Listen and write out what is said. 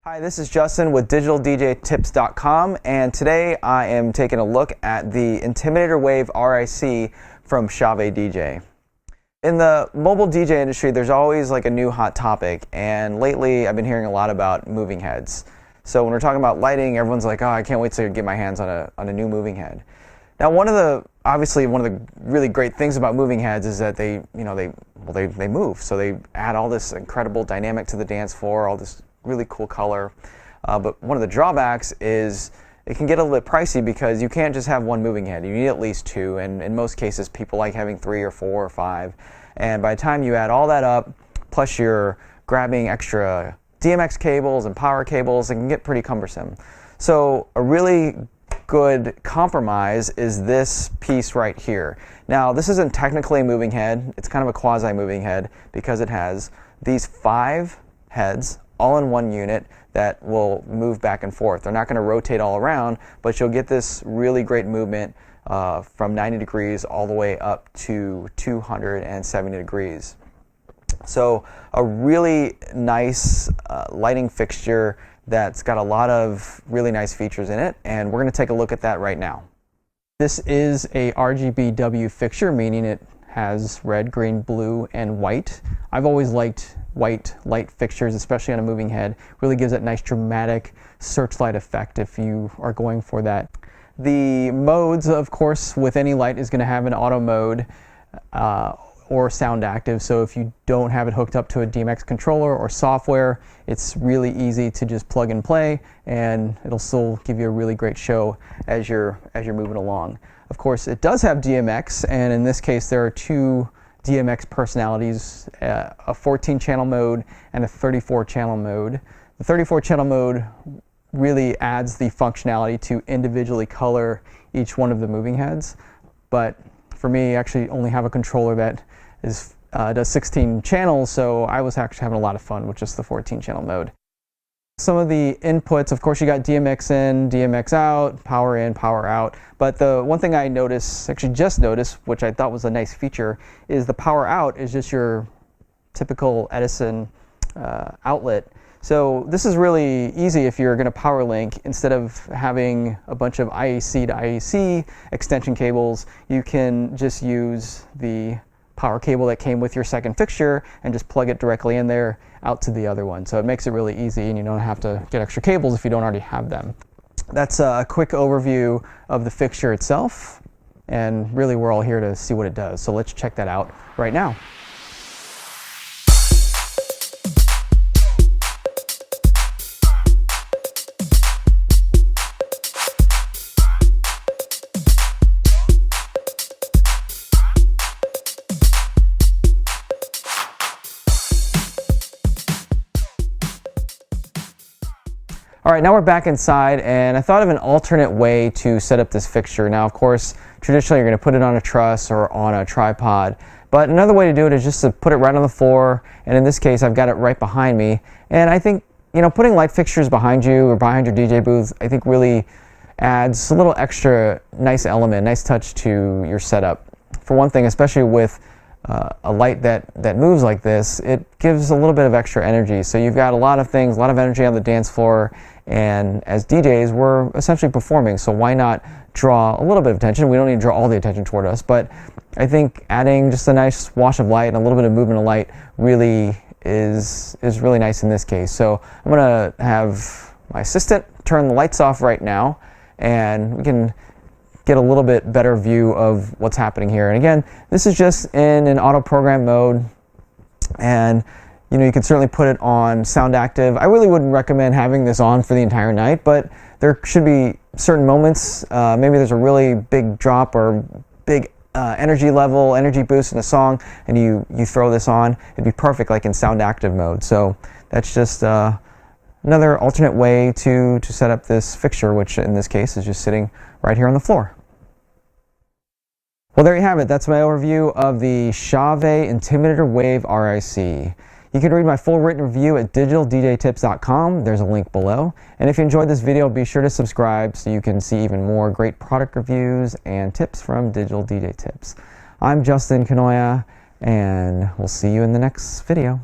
Hi, this is Justin with DigitalDJTips.com, and today I am taking a look at the Intimidator Wave RIC from Chauvet DJ. In the mobile DJ industry, there's always like a new hot topic, and lately I've been hearing a lot about moving heads. So when we're talking about lighting, everyone's like, oh, I can't wait to get my hands on a new moving head. Now, obviously one of the really great things about moving heads is that they move. So they add all this incredible dynamic to the dance floor, all this really cool color. But one of the drawbacks is it can get a little bit pricey because you can't just have one moving head. You need at least two, and in most cases people like having 3 or 4 or 5. And by the time you add all that up, plus you're grabbing extra DMX cables and power cables, it can get pretty cumbersome. So a really good compromise is this piece right here. Now, this isn't technically a moving head. It's kind of a quasi-moving head because it has these 5 heads all in one unit that will move back and forth. They're not going to rotate all around, but you'll get this really great movement from 90 degrees all the way up to 270 degrees. So a really nice lighting fixture that's got a lot of really nice features in it, and we're going to take a look at that right now. This is a RGBW fixture, meaning it has red, green, blue, and white. I've always liked white light fixtures, especially on a moving head. Really gives that nice dramatic searchlight effect if you are going for that. The modes, of course, with any light is going to have an auto mode or sound active. So if you don't have it hooked up to a DMX controller or software, it's really easy to just plug and play, and it'll still give you a really great show as you're moving along. Of course, it does have DMX, and in this case there are 2 DMX personalities, a 14-channel mode and a 34-channel mode. The 34-channel mode really adds the functionality to individually color each one of the moving heads, but for me, I actually only have a controller that does 16 channels, so I was actually having a lot of fun with just the 14-channel mode. Some of the inputs, of course, you got DMX in, DMX out, power in, power out. But the one thing I just noticed, which I thought was a nice feature, is the power out is just your typical Edison outlet. So this is really easy if you're going to power link. Instead of having a bunch of IEC to IEC extension cables, you can just use the power cable that came with your second fixture and just plug it directly in there out to the other one. So it makes it really easy, and you don't have to get extra cables if you don't already have them. That's a quick overview of the fixture itself, and really we're all here to see what it does. So let's check that out right now. All right, now we're back inside, and I thought of an alternate way to set up this fixture. Now, of course, traditionally you're going to put it on a truss or on a tripod, but another way to do it is just to put it right on the floor, and in this case I've got it right behind me. And I think, putting light fixtures behind you or behind your DJ booth, I think really adds a little extra nice element, nice touch to your setup. For one thing, especially with a light that moves like this, it gives a little bit of extra energy. So you've got a lot of things, a lot of energy on the dance floor, and as DJs, we're essentially performing, so why not draw a little bit of attention? We don't need to draw all the attention toward us, but I think adding just a nice wash of light and a little bit of movement of light really is really nice in this case. So I'm going to have my assistant turn the lights off right now, and we can get a little bit better view of what's happening here. And again, this is just in an auto program mode, and you can certainly put it on sound active. I really wouldn't recommend having this on for the entire night, but there should be certain moments, maybe there's a really big drop or big energy boost in a song, and you throw this on, it'd be perfect like in sound active mode. So that's just another alternate way to set up this fixture, which in this case is just sitting right here on the floor. Well, there you have it. That's my overview of the Chauvet Intimidator Wave RIC. You can read my full written review at DigitalDJTips.com. There's a link below. And if you enjoyed this video, be sure to subscribe so you can see even more great product reviews and tips from Digital DJ Tips. I'm Justin Kanoya, and we'll see you in the next video.